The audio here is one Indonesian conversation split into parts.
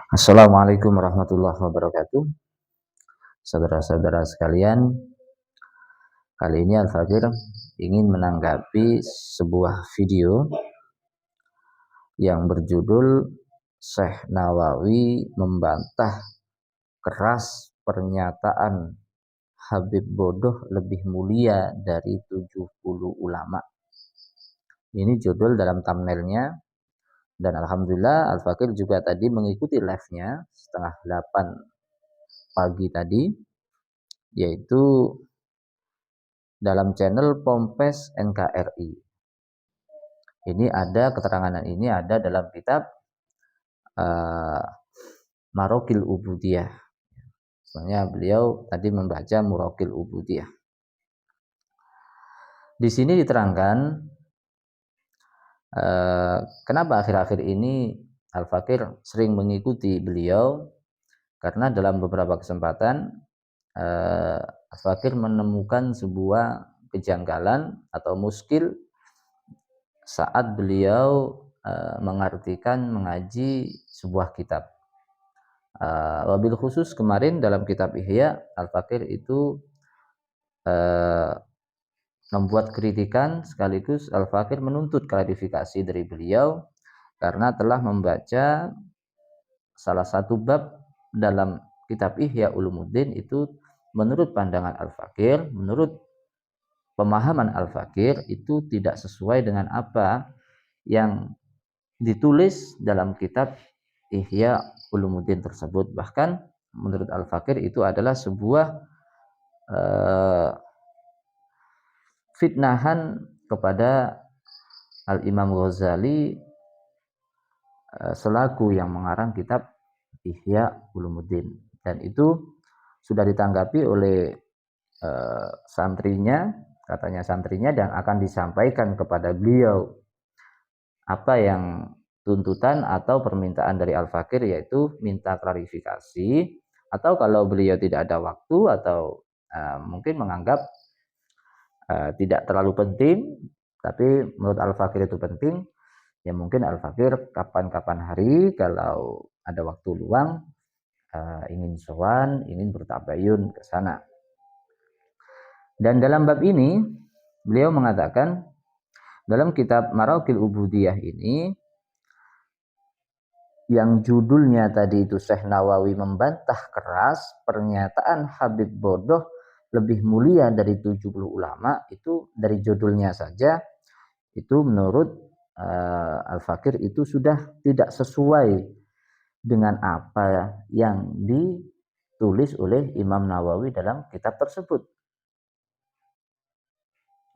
Assalamualaikum warahmatullahi wabarakatuh. Saudara-saudara sekalian, kali ini Al-Fakir ingin menanggapi sebuah video yang berjudul Syekh Nawawi membantah keras pernyataan Habib bodoh lebih mulia dari 70 ulama. Ini judul dalam thumbnailnya, dan Alhamdulillah Al-Fakir juga tadi mengikuti live-nya setengah 8 pagi tadi, yaitu dalam channel Pompes NKRI. Ini ada keterangan ini ada dalam kitab Marokil Ubudiyah. Sebenarnya beliau tadi membaca Murokil Ubudiyah. Di sini diterangkan kenapa akhir-akhir ini Al-Fakir sering mengikuti beliau, karena dalam beberapa kesempatan Al-Fakir menemukan sebuah kejanggalan atau muskil saat beliau mengaji sebuah kitab. Wabil khusus kemarin dalam kitab Ihya, Al-Fakir itu membuat kritikan sekaligus Al-Fakir menuntut klarifikasi dari beliau karena telah membaca salah satu bab dalam kitab Ihya Ulumuddin itu menurut pandangan Al-Fakir, menurut pemahaman Al-Fakir itu tidak sesuai dengan apa yang ditulis dalam kitab Ihya Ulumuddin tersebut. Bahkan menurut Al-Fakir itu adalah sebuah fitnahan kepada Al-Imam Ghazali selaku yang mengarang kitab Ihya Ulumuddin, dan itu sudah ditanggapi oleh santrinya, katanya santrinya, dan akan disampaikan kepada beliau apa yang tuntutan atau permintaan dari Al-Fakir, yaitu minta klarifikasi, atau kalau beliau tidak ada waktu atau mungkin menganggap tidak terlalu penting, tapi menurut Al-Fakir itu penting, ya mungkin Al-Fakir kapan-kapan hari kalau ada waktu luang ingin sowan, ingin bertabayun ke sana. Dan dalam bab ini beliau mengatakan dalam kitab Marokil Ubudiyah ini, yang judulnya tadi itu Syekh Nawawi membantah keras pernyataan Habib bodoh lebih mulia dari 70 ulama, itu dari judulnya saja itu menurut Al-Fakir itu sudah tidak sesuai dengan apa yang ditulis oleh Imam Nawawi dalam kitab tersebut.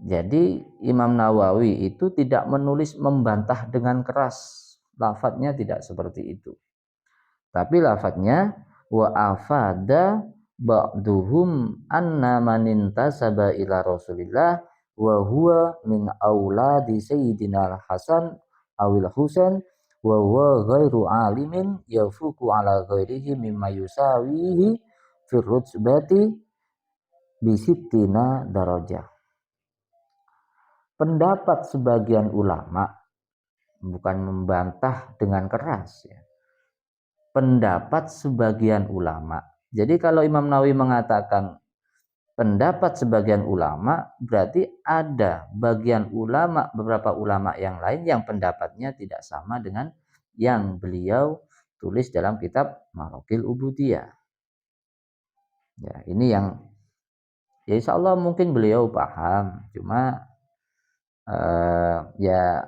Jadi Imam Nawawi itu tidak menulis membantah dengan keras, lafadznya tidak seperti itu. Tapi lafadznya wa afada ba'duhum anna man intasaba ila Rasulillah wa huwa min auladi sayyidina Hasan awil Husain wa huwa ghairu alimin yafuku ala ghairihi mimma yusawihi fi rutbati bi sittina darajah. Pendapat sebagian ulama, bukan membantah dengan keras ya. Pendapat sebagian ulama. Jadi kalau Imam Nawawi mengatakan pendapat sebagian ulama, berarti ada bagian ulama, beberapa ulama yang lain yang pendapatnya tidak sama dengan yang beliau tulis dalam kitab Marokil Ubudiyah. Ya, ini yang ya insya Allah mungkin beliau paham, cuma ya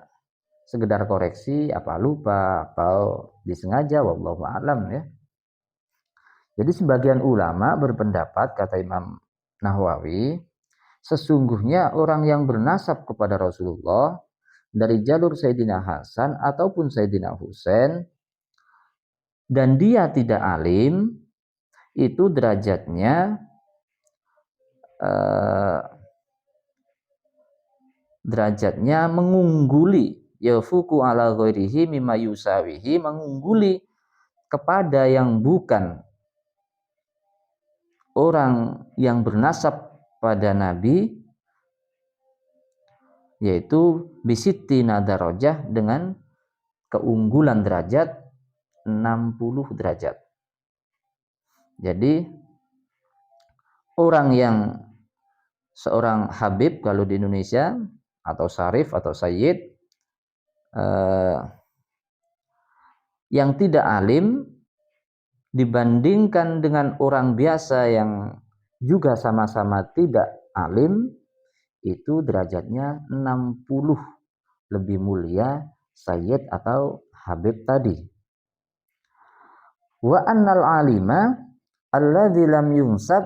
sekedar koreksi, apa lupa atau disengaja, wallahu a'lam ya. Jadi sebagian ulama berpendapat, kata Imam Nawawi, sesungguhnya orang yang bernasab kepada Rasulullah dari jalur Sayyidina Hasan ataupun Sayyidina Husain dan dia tidak alim, itu derajatnya mengungguli, yafuku ala ghairihi mimma yusawihi, mengungguli kepada yang bukan orang yang bernasab pada Nabi, yaitu bisittina darajah, dengan keunggulan derajat 60 derajat. Jadi orang yang seorang habib kalau di Indonesia atau syarif atau sayyid yang tidak alim dibandingkan dengan orang biasa yang juga sama-sama tidak alim, itu derajatnya 60 lebih mulia sayyid atau habib tadi. Wa annal alima alladzi lam yumsab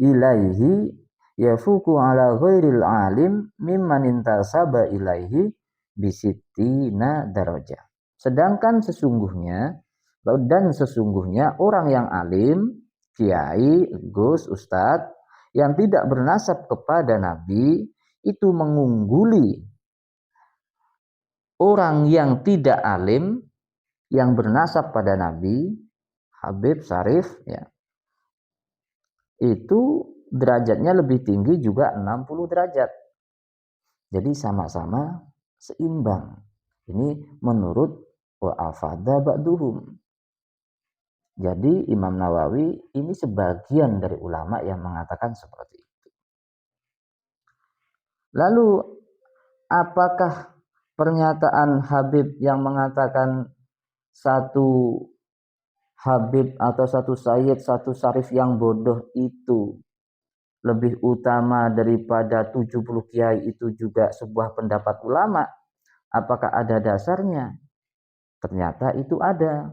ilaihi yafuku ala ghairil alim mimman intasaba ilaihi bisittina darajah. Sedangkan sesungguhnya orang yang alim, kiai, gus, ustadz yang tidak bernasab kepada nabi itu mengungguli orang yang tidak alim yang bernasab pada nabi, habib, syarif, ya. Itu derajatnya lebih tinggi juga 60 derajat. Jadi sama-sama seimbang. Ini menurut wa afada ba'duhum. Jadi Imam Nawawi ini sebagian dari ulama yang mengatakan seperti itu. Lalu apakah pernyataan Habib yang mengatakan satu habib atau satu sayyid, satu syarif yang bodoh itu lebih utama daripada 70 kiai itu juga sebuah pendapat ulama? Apakah ada dasarnya? Ternyata itu ada.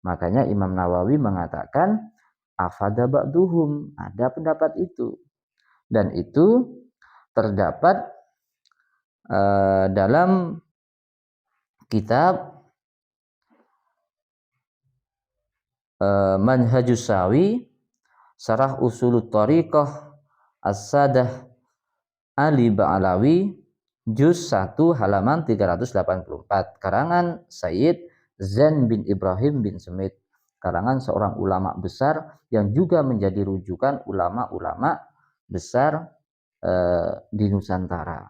Makanya Imam Nawawi mengatakan afada ba'duhum, ada pendapat itu. Dan itu terdapat dalam kitab Manhajus Sawi Syarah Usulut Thariqah As-Sadah Ali Ba'alawi juz 1 halaman 384 karangan Sayyid Zain bin Ibrahim bin Semit, karangan seorang ulama besar yang juga menjadi rujukan ulama-ulama besar di Nusantara.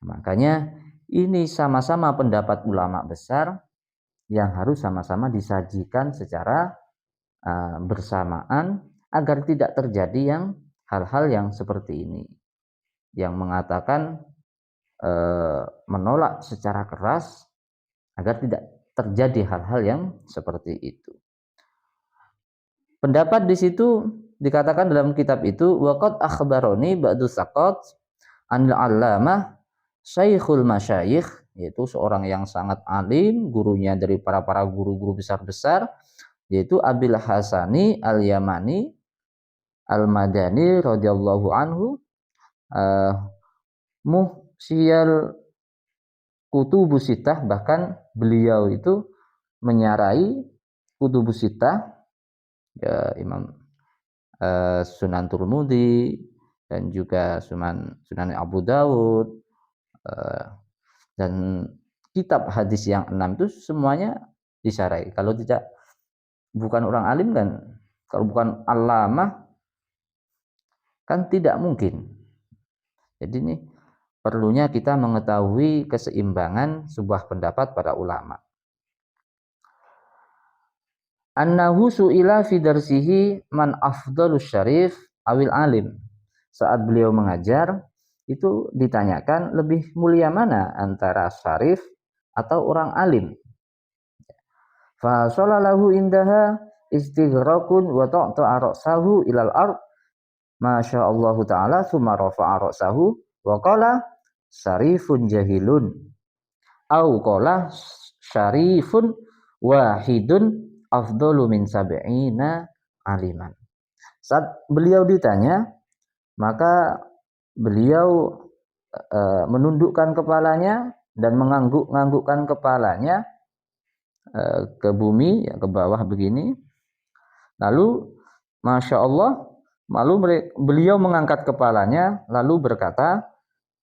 Makanya ini sama-sama pendapat ulama besar yang harus sama-sama disajikan secara bersamaan agar tidak terjadi yang hal-hal yang seperti ini, yang mengatakan menolak secara keras agar tidak terjadi hal-hal yang seperti itu. Pendapat di situ dikatakan dalam kitab itu waqad akhbaroni ba'du saqat anil allamah Syekhul Masyayikh, yaitu seorang yang sangat alim, gurunya dari para guru-guru besar-besar, yaitu Abil Hasani Al-Yamani Al-Madani radhiyallahu anhu, muhsiyal kutubus sittah, bahkan beliau itu menyarai kutubus sittah, ya, Imam Sunan Tirmidzi dan juga Sunan Abu Dawud, dan kitab hadis yang 6 itu semuanya disarai. Kalau tidak bukan orang alim kan, kalau bukan allamah kan tidak mungkin. Jadi ini perlunya kita mengetahui keseimbangan sebuah pendapat para ulama. Annahu su'ila fi darsihi man afdalus syarif awil alim. Saat beliau mengajar itu ditanyakan lebih mulia mana antara syarif atau orang alim. Fa shalalahu indaha istighraqun wa ta'ta ra'sahu ilal ard masyaallah taala tsumma rafa'a ra'sahu wa qala syarifun jahilun au qala syarifun wahidun afdalu min sab'ina aliman. Saat beliau ditanya, maka beliau menundukkan kepalanya dan mengangguk-anggukkan kepalanya ke bumi, ya, ke bawah begini. Lalu Masya Allah, lalu beliau mengangkat kepalanya lalu berkata,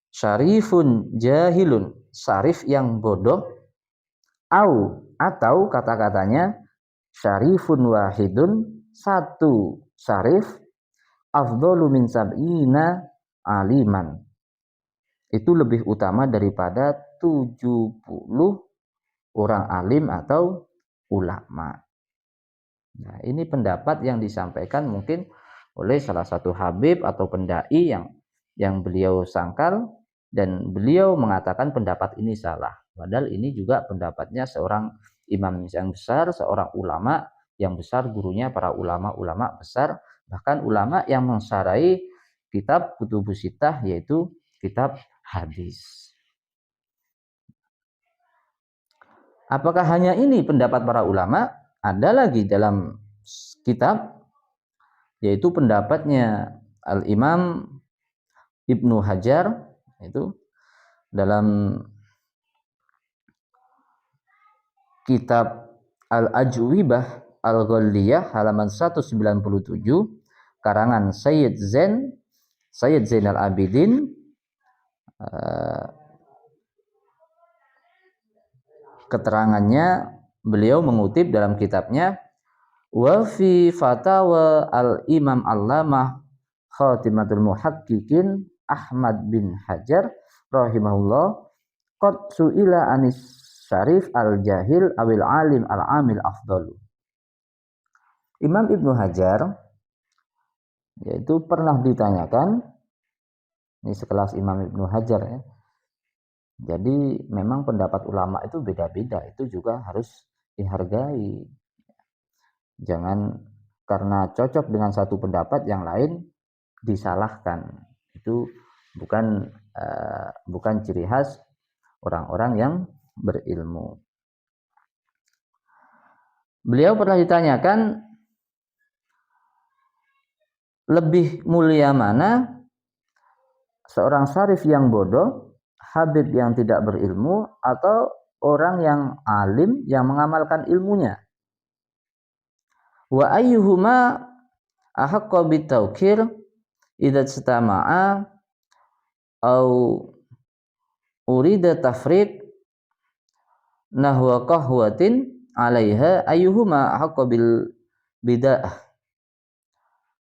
syarifun jahilun, syarif yang bodoh, atau kata-katanya syarifun wahidun, satu syarif, afdalu min sab'ina aliman, itu lebih utama daripada 70 orang alim atau ulama. Nah, ini pendapat yang disampaikan mungkin oleh salah satu habib atau pendai yang beliau sangkal, dan beliau mengatakan pendapat ini salah. Padahal ini juga pendapatnya seorang imam yang besar, seorang ulama yang besar, gurunya para ulama-ulama besar, bahkan ulama yang mensyarahi kitab Kutubus Sittah, yaitu kitab hadis. Apakah hanya ini pendapat para ulama? Ada lagi dalam kitab, yaitu pendapatnya Al-Imam Ibnu Hajar, itu dalam kitab Al-Ajwibah Al-Ghaliyah halaman 197 karangan Sayyid Zainal Abidin, keterangannya beliau mengutip dalam kitabnya wa fi fatawa al-Imam Allamah Khatimatul Muhaqqiqin Ahmad bin Hajar rahimahullah qad su'ila anis syarif al-jahil awil alim al-amil afdalu. Imam Ibnu Hajar yaitu pernah ditanyakan, ini sekelas Imam Ibnu Hajar ya. Jadi memang pendapat ulama itu beda-beda, itu juga harus dihargai. Jangan karena cocok dengan satu pendapat yang lain disalahkan. Itu bukan ciri khas orang-orang yang berilmu. Beliau pernah ditanyakan, lebih mulia mana seorang syarif yang bodoh, habib yang tidak berilmu, atau orang yang alim yang mengamalkan ilmunya? Wa ayyuhuma ahaqqa bitawqir idza istama'a au urida tafriq nahwa qahwatin 'alaiha ayyuhuma ahaqqa bil bid'ah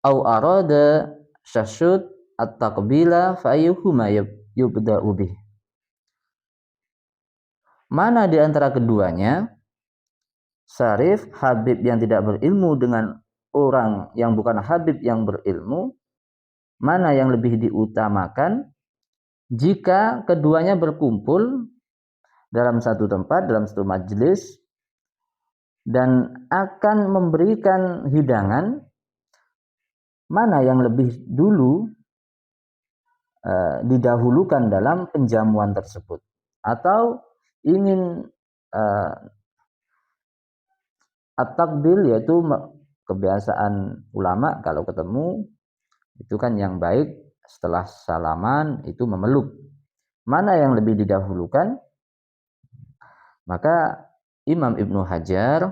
au arada syashud at-taqbila fa ayyuhuma yubda'u bih. Mana di antara keduanya, syarif habib yang tidak berilmu dengan orang yang bukan habib yang berilmu, mana yang lebih diutamakan jika keduanya berkumpul dalam satu tempat, dalam satu majelis, dan akan memberikan hidangan, mana yang lebih dulu didahulukan dalam penjamuan tersebut? Atau ingin at-takbil, yaitu kebiasaan ulama kalau ketemu itu kan yang baik setelah salaman itu memeluk. Mana yang lebih didahulukan? Maka Imam Ibnu Hajar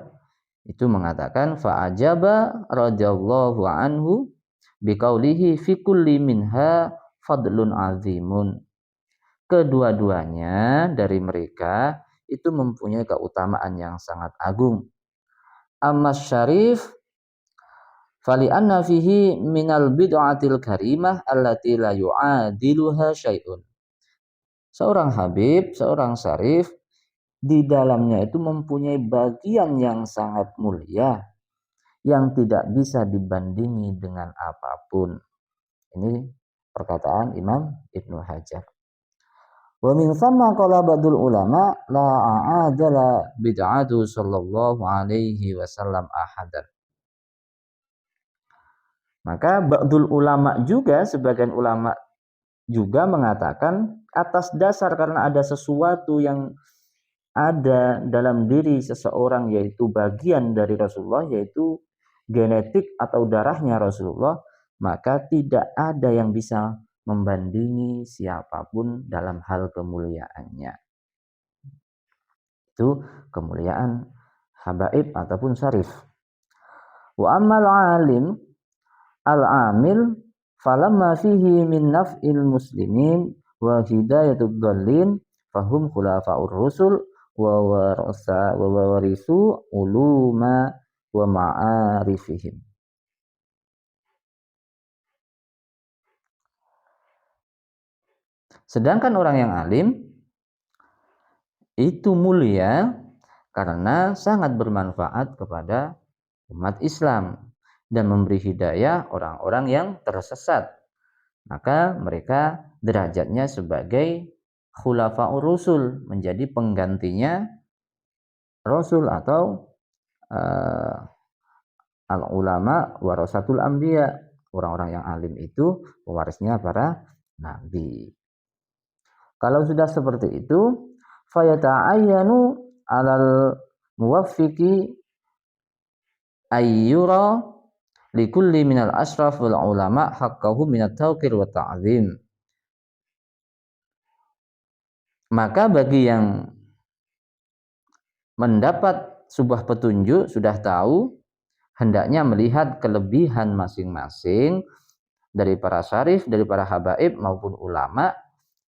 itu mengatakan fa'ajaba radhiyallahu anhu biqaulihi fi kulli minha fadlun azimun. Kedua-duanya dari mereka itu mempunyai keutamaan yang sangat agung. Amma syarif fali anna fihi minal bid'atil karimah allati la yu'adiluha syai'un. Seorang habib, seorang syarif di dalamnya itu mempunyai bagian yang sangat mulia yang tidak bisa dibandingi dengan apapun. Ini perkataan Imam Ibnu Hajar. Wa min thamma qala ba'dul ulama la a'adala bid'atu sallallahu alaihi wasallam ahadan. Maka ba'dul ulama juga, sebagian ulama juga mengatakan atas dasar karena ada sesuatu yang ada dalam diri seseorang, yaitu bagian dari Rasulullah, yaitu genetik atau darahnya Rasulullah, maka tidak ada yang bisa membandingi siapapun dalam hal kemuliaannya. Itu kemuliaan habaib ataupun syarif. Wa ammal alim al-amil falamma fihi min naf'il muslimin wa hidayatud dhallin fahum khulafa'ur rusul wa warisu uluma wa ma'arifihim. Sedangkan orang yang alim itu mulia karena sangat bermanfaat kepada umat Islam dan memberi hidayah orang-orang yang tersesat. Maka mereka derajatnya sebagai khulafaur rusul, menjadi penggantinya rasul atau uh, al ulama warasatul anbiya. Orang-orang yang alim itu pewarisnya para nabi. Kalau sudah seperti itu, fayata'ayyanu alal muwaffiqi ayyura likulli minal ashraf wal ulama haqqahu minat tawqir wa ta'zim. Maka bagi yang mendapat sebuah petunjuk, sudah tahu, hendaknya melihat kelebihan masing-masing dari para syarif, dari para habaib maupun ulama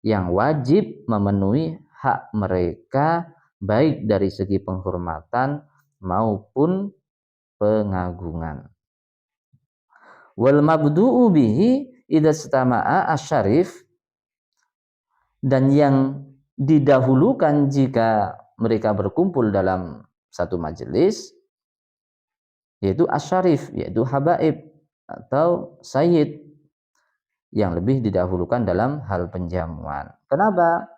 yang wajib memenuhi hak mereka baik dari segi penghormatan maupun pengagungan. Wal mabdu'u bihi idza istama'a asyarif, dan yang didahulukan jika mereka berkumpul dalam satu majelis yaitu asyarif, yaitu habaib atau sayyid, yang lebih didahulukan dalam hal penjamuan. Kenapa?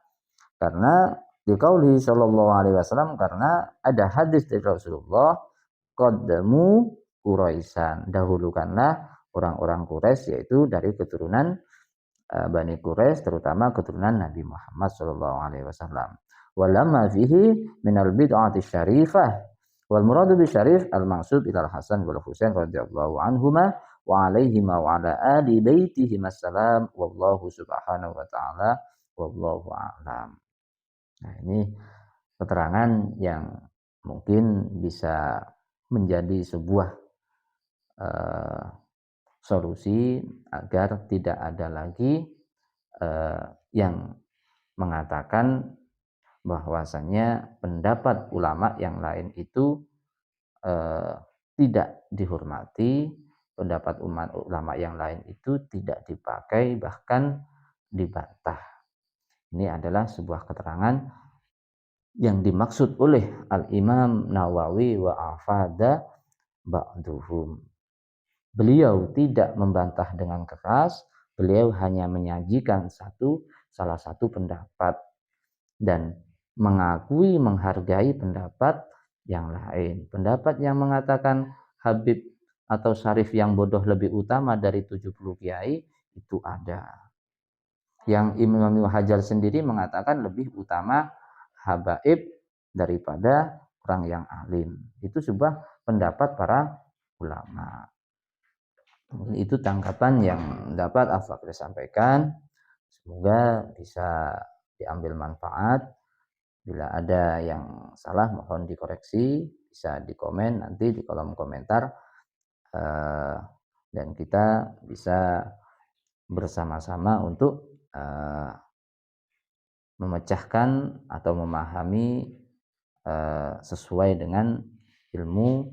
Karena diqauli sallallahu alaihi wasallam, karena ada hadis dari Rasulullah, qaddamu Quraisyan, dahulukanlah orang-orang Quraisy, yaitu dari keturunan Bani Quraisy, terutama keturunan Nabi Muhammad sallallahu alaihi wasallam. Walamma fihi minal bid'ati syarifah wal muradu bi syarif al maksud ilal Hasan wal Husain radhiyallahu anhuma wa alaihima wa ala ali baitihi assalam wallahu subhanahu wa ta'ala wallahu a'lam. Nah, ini keterangan yang mungkin bisa menjadi sebuah solusi agar tidak ada lagi yang mengatakan bahwasannya pendapat ulama yang lain itu tidak dihormati, pendapat ulama yang lain itu tidak dipakai, bahkan dibantah. Ini adalah sebuah keterangan yang dimaksud oleh Al-Imam Nawawi wa afada ba'duhum. Beliau tidak membantah dengan keras, beliau hanya menyajikan salah satu pendapat dan mengakui, menghargai pendapat yang lain. Pendapat yang mengatakan Habib atau Syarif yang bodoh lebih utama dari 70 kiai itu ada. Yang Imam Hajar sendiri mengatakan lebih utama habaib daripada orang yang alim. Itu sebuah pendapat para ulama. Itu tanggapan yang dapat Al-Fakir sampaikan. Semoga bisa diambil manfaat. Bila ada yang salah mohon dikoreksi, bisa dikomen nanti di kolom komentar, dan kita bisa bersama-sama untuk memecahkan atau memahami sesuai dengan ilmu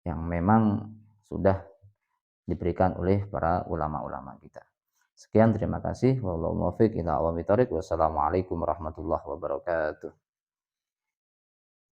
yang memang sudah diberikan oleh para ulama-ulama kita. Sekian, terima kasih. Wallahu muwaffiq ila aqwamit thoriq. Wassalamualaikum warahmatullahi wabarakatuh.